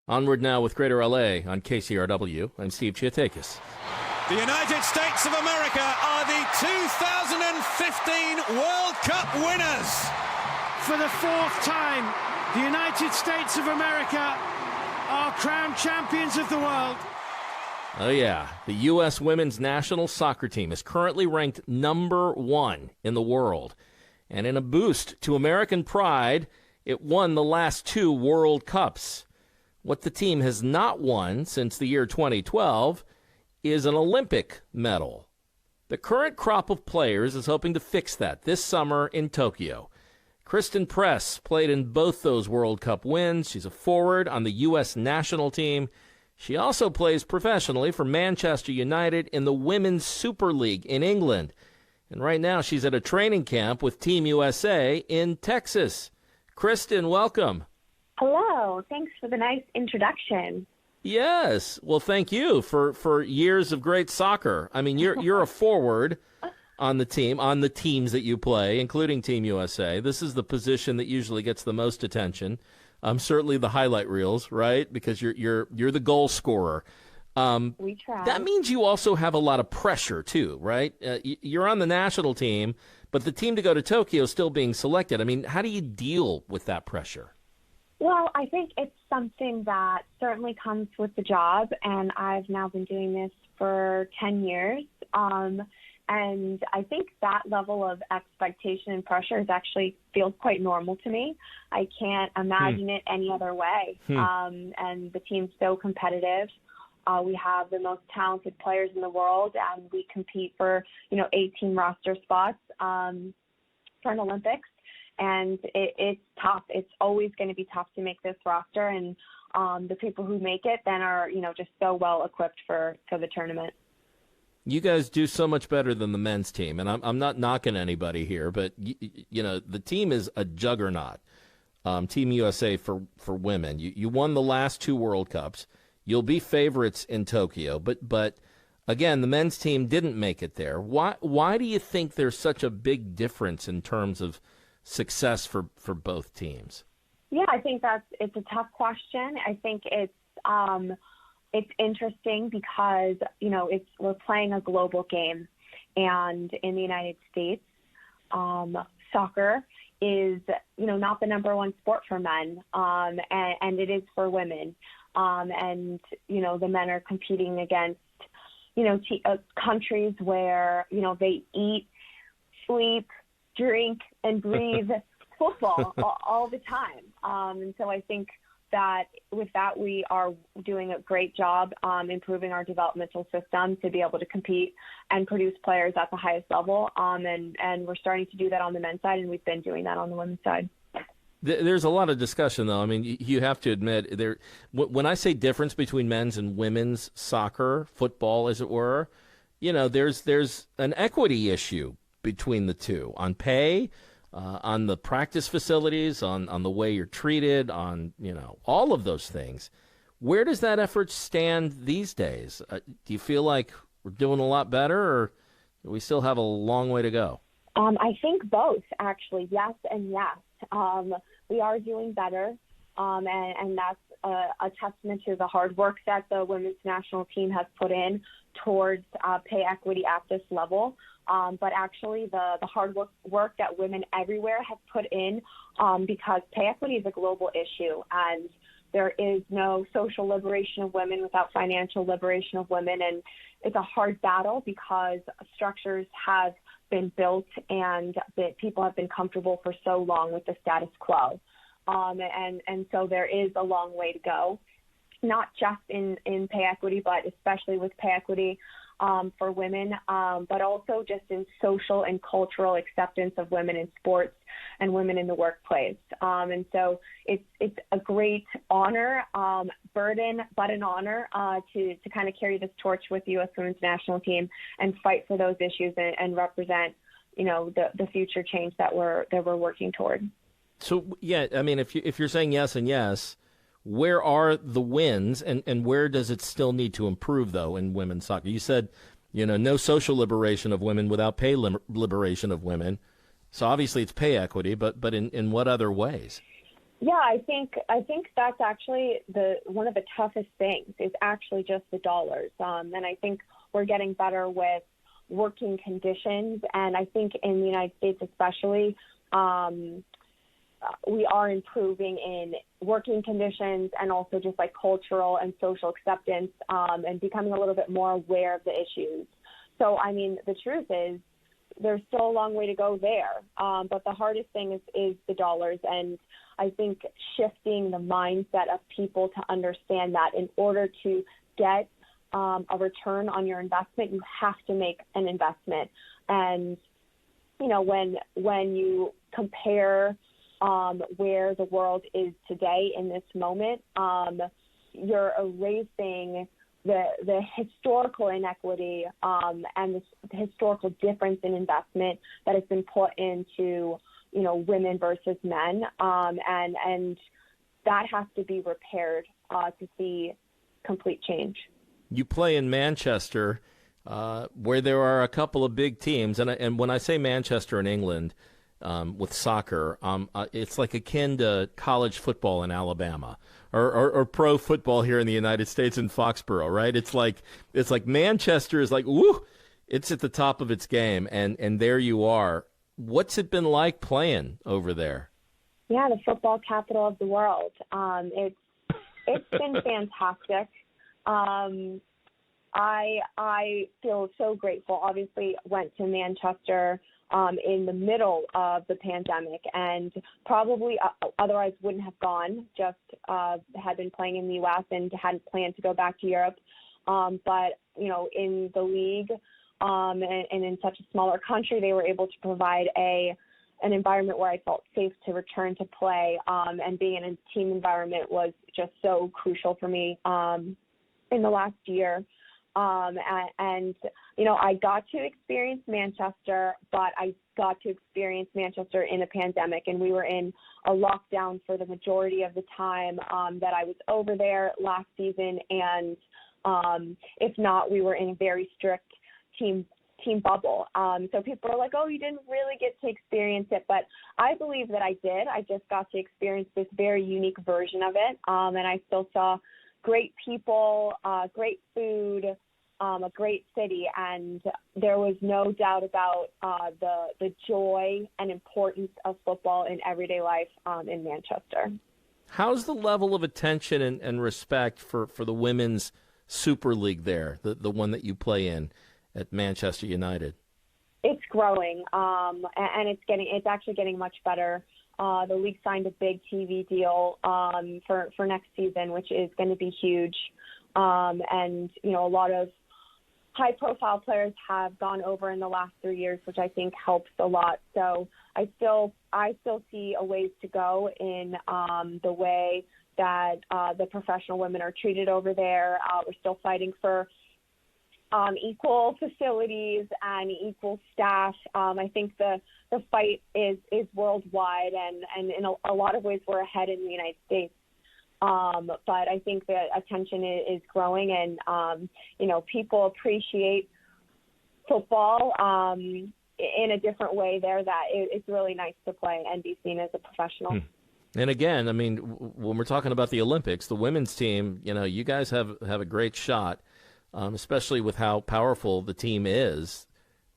Onward now with Greater LA on KCRW. I'm Steve Chiatakis. The United States of America are the 2015 World Cup winners. For the fourth time, the United States of America are crowned champions of the world. Oh, yeah. The U.S. women's national soccer team is currently ranked number 1 in the world. And in a boost to American pride, it won the last 2 World Cups. What the team has not won since the year 2012 is an Olympic medal. The current crop of players is hoping to fix that this summer in Tokyo. Christen Press played in both those World Cup wins. She's a forward on the U.S. national team. She also plays professionally for Manchester United in the Women's Super League in England. And right now she's at a training camp with Team USA in Texas. Christen, welcome. Hello. Thanks for the nice introduction. Yes. Well, thank you for years of great soccer. I mean, you're a forward on the teams that you play, including Team USA. This is the position that usually gets the most attention. Certainly the highlight reels, right? Because you're the goal scorer. We try. That means you also have a lot of pressure too, right? You're on the national team, but the team to go to Tokyo is still being selected. I mean, how do you deal with that pressure? Well, I think it's something that certainly comes with the job, and I've now been doing this for 10 years. And I think that level of expectation and pressure feels quite normal to me. I can't imagine it any other way. And the team's so competitive. We have the most talented players in the world, and we compete for, 18 roster spots for an Olympics. And it's tough. It's always going to be tough to make this roster. And the people who make it then are, just so well equipped for the tournament. You guys do so much better than the men's team. And I'm not knocking anybody here, but, the team is a juggernaut. Team USA for women. You won the last 2 World Cups. You'll be favorites in Tokyo. But again, the men's team didn't make it there. Why do you think there's such a big difference in terms of success for both teams? Yeah, I think it's a tough question. I think it's interesting because, we're playing a global game, and in the United States, soccer is, not the number 1 sport for men, and it is for women. And, the men are competing against, countries where, they eat, sleep, drink, and breathe football all the time. And so I think that with that, we are doing a great job improving our developmental system to be able to compete and produce players at the highest level. And we're starting to do that on the men's side, and we've been doing that on the women's side. There's a lot of discussion, though. I mean, you have to admit, when I say difference between men's and women's soccer, football, as it were, there's an equity issue between the two on pay, on the practice facilities, on the way you're treated, on, all of those things. Where does that effort stand these days? Do you feel like we're doing a lot better, or do we still have a long way to go? I think both, actually. Yes and yes. We are doing better, and that's a testament to the hard work that the women's national team has put in towards pay equity at this level. But actually the hard work that women everywhere have put in, because pay equity is a global issue, and there is no social liberation of women without financial liberation of women. And it's a hard battle because structures have been built and that people have been comfortable for so long with the status quo. And so there is a long way to go, not just in pay equity, but especially with pay equity for women, but also just in social and cultural acceptance of women in sports and women in the workplace. And so it's a great honor, burden, but an honor to kind of carry this torch with the U.S. Women's National Team and fight for those issues and represent, the future change that we're working toward. So, yeah, I mean, if you're saying yes and yes, where are the wins, and where does it still need to improve, though, in women's soccer? You said, no social liberation of women without pay liberation of women. So obviously it's pay equity, but in what other ways? Yeah, I think that's actually one of the toughest things is actually just the dollars. And I think we're getting better with working conditions. And I think in the United States especially, we are improving in working conditions and also just like cultural and social acceptance, and becoming a little bit more aware of the issues. So, I mean, the truth is there's still a long way to go there. But the hardest thing is the dollars. And I think shifting the mindset of people to understand that in order to get a return on your investment, you have to make an investment. And, you know, when you compare where the world is today in this moment, you're erasing the historical inequity and the historical difference in investment that has been put into, you know, women versus men, and that has to be repaired to see complete change. You play in Manchester, where there are a couple of big teams, and when I say Manchester in England, with soccer, it's like akin to college football in Alabama, or pro football here in the United States in Foxborough, right? It's like Manchester is like, woo, it's at the top of its game, and there you are. What's it been like playing over there? Yeah, the football capital of the world. It's been fantastic. I feel so grateful. Obviously, went to Manchester in the middle of the pandemic, and probably otherwise wouldn't have gone. Just had been playing in the U.S. and hadn't planned to go back to Europe. But you know, in the league and in such a smaller country, they were able to provide an environment where I felt safe to return to play. And being in a team environment was just so crucial for me in the last year. And, you know, I got to experience Manchester, but I got to experience Manchester in a pandemic, and we were in a lockdown for the majority of the time that I was over there last season. And if not, we were in a very strict team bubble. So people are like, oh, you didn't really get to experience it. But I believe that I did. I just got to experience this very unique version of it. And I still saw great people, great food, a great city, and there was no doubt about the joy and importance of football in everyday life in Manchester. How's the level of attention and respect for the women's Super League there, the one that you play in at Manchester United? It's growing, and it's actually getting much better. The league signed a big TV deal for next season, which is going to be huge. And, you know, a lot of high-profile players have gone over in the last 3 years, which I think helps a lot. So I still see a ways to go in the way that the professional women are treated over there. We're still fighting for equal facilities and equal staff. I think the fight is worldwide, and in a lot of ways we're ahead in the United States. But I think the attention is growing, and you know, people appreciate football in a different way there. That it's really nice to play and be seen as a professional. And again, I mean, when we're talking about the Olympics, the women's team, you know, you guys have a great shot. Especially with how powerful the team is.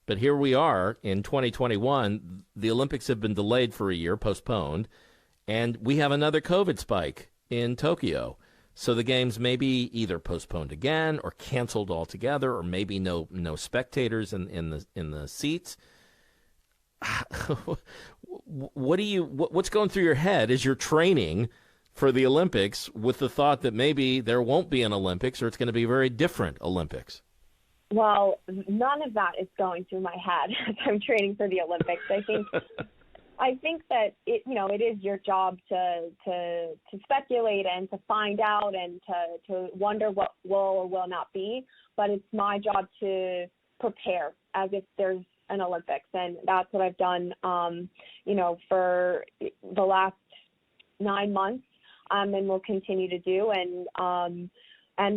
But here we are in 2021. The Olympics have been delayed for a year, postponed, and we have another COVID spike in Tokyo. So the games may be either postponed again or canceled altogether, or maybe no spectators in the seats. What's going through your head as you're training for the Olympics with the thought that maybe there won't be an Olympics, or it's going to be a very different Olympics? Well, none of that is going through my head as I'm training for the Olympics. I think that it is your job to speculate and to find out and to wonder what will or will not be. But it's my job to prepare as if there's an Olympics, and that's what I've done. For the last 9 months. And we'll continue to do, and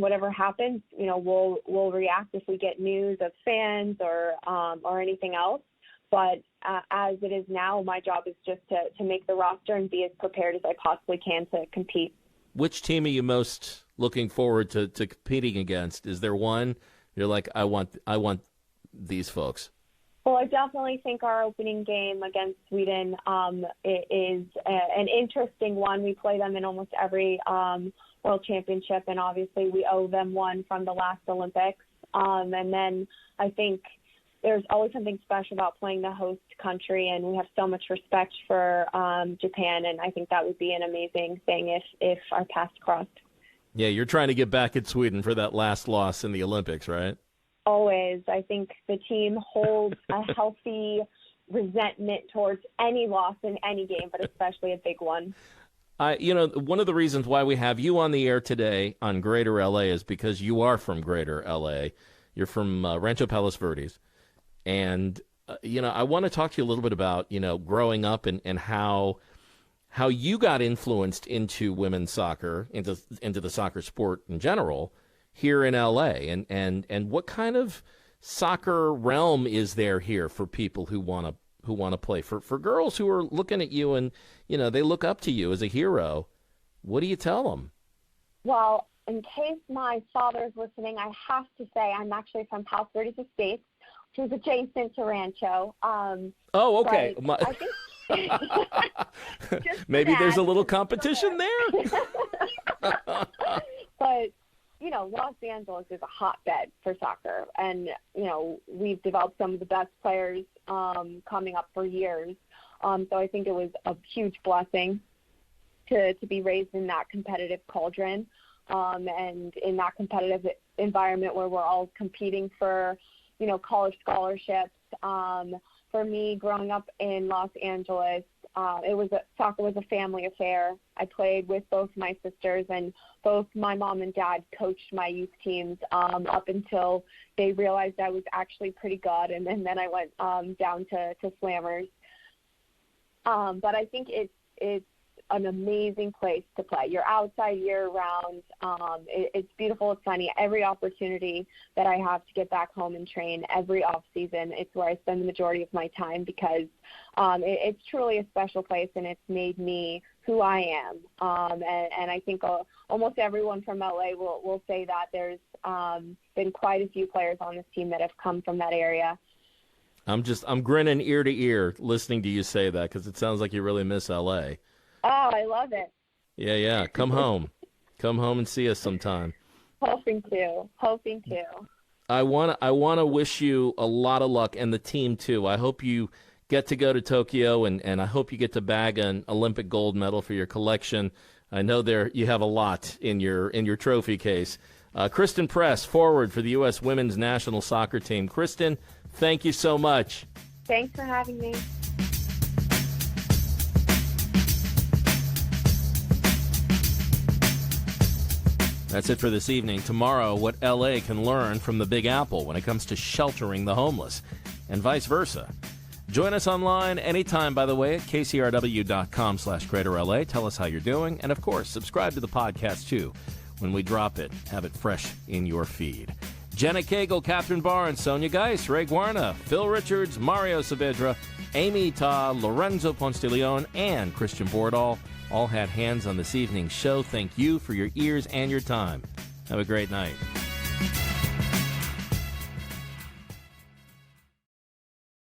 whatever happens, you know, we'll react if we get news of fans or anything else. But as it is now, my job is just to make the roster and be as prepared as I possibly can to compete. Which team are you most looking forward to competing against? Is there one you're like, I want these folks? Well, I definitely think our opening game against Sweden is an interesting one. We play them in almost every World Championship, and obviously we owe them one from the last Olympics. And then I think there's always something special about playing the host country, and we have so much respect for Japan, and I think that would be an amazing thing if our paths crossed. Yeah, you're trying to get back at Sweden for that last loss in the Olympics, right? Always. I think the team holds a healthy resentment towards any loss in any game, but especially a big one. One of the reasons why we have you on the air today on Greater LA is because you are from Greater LA. You're from Rancho Palos Verdes. And, I want to talk to you a little bit about, growing up and how you got influenced into women's soccer, into the soccer sport in general here in L.A. and what kind of soccer realm is there here for people who want to play, for girls who are looking at you and, they look up to you as a hero. What do you tell them? Well, in case my father's listening, I have to say I'm actually from Palos Verdes Estates, which is adjacent to Rancho. Oh, okay. I think maybe there's a little competition there. But, Los Angeles is a hotbed for soccer. And, we've developed some of the best players coming up for years. So I think it was a huge blessing to be raised in that competitive cauldron and in that competitive environment where we're all competing for, college scholarships. For me, growing up in Los Angeles, soccer was a family affair. I played with both my sisters, and both my mom and dad coached my youth teams up until they realized I was actually pretty good, and then I went down to Slammers. But I think it's an amazing place to play. You're outside year-round. It's beautiful. It's sunny. Every opportunity that I have to get back home and train every off-season, it's where I spend the majority of my time because it's truly a special place, and it's made me who I am. And I think almost everyone from LA will say that. There's been quite a few players on this team that have come from that area. I'm grinning ear to ear listening to you say that because it sounds like you really miss LA. Oh, I love it. Yeah. Come home. Come home and see us sometime. Hoping to. I want to wish you a lot of luck, and the team too. I hope you get to go to Tokyo, and I hope you get to bag an Olympic gold medal for your collection. I know you have a lot in your trophy case. Christen Press, forward for the U.S. women's national soccer team. Christen, thank you so much. Thanks for having me. That's it for this evening. Tomorrow, what L.A. can learn from the Big Apple when it comes to sheltering the homeless, and vice versa. Join us online anytime, by the way, at kcrw.com/GreaterLA. Tell us how you're doing. And, of course, subscribe to the podcast, too. When we drop it, have it fresh in your feed. Jenna Cagle, Catherine Barnes, Sonia Geis, Ray Guarna, Phil Richards, Mario Saavedra, Amy Ta, Lorenzo Ponce de Leon, and Christian Bordahl all had hands on this evening's show. Thank you for your ears and your time. Have a great night.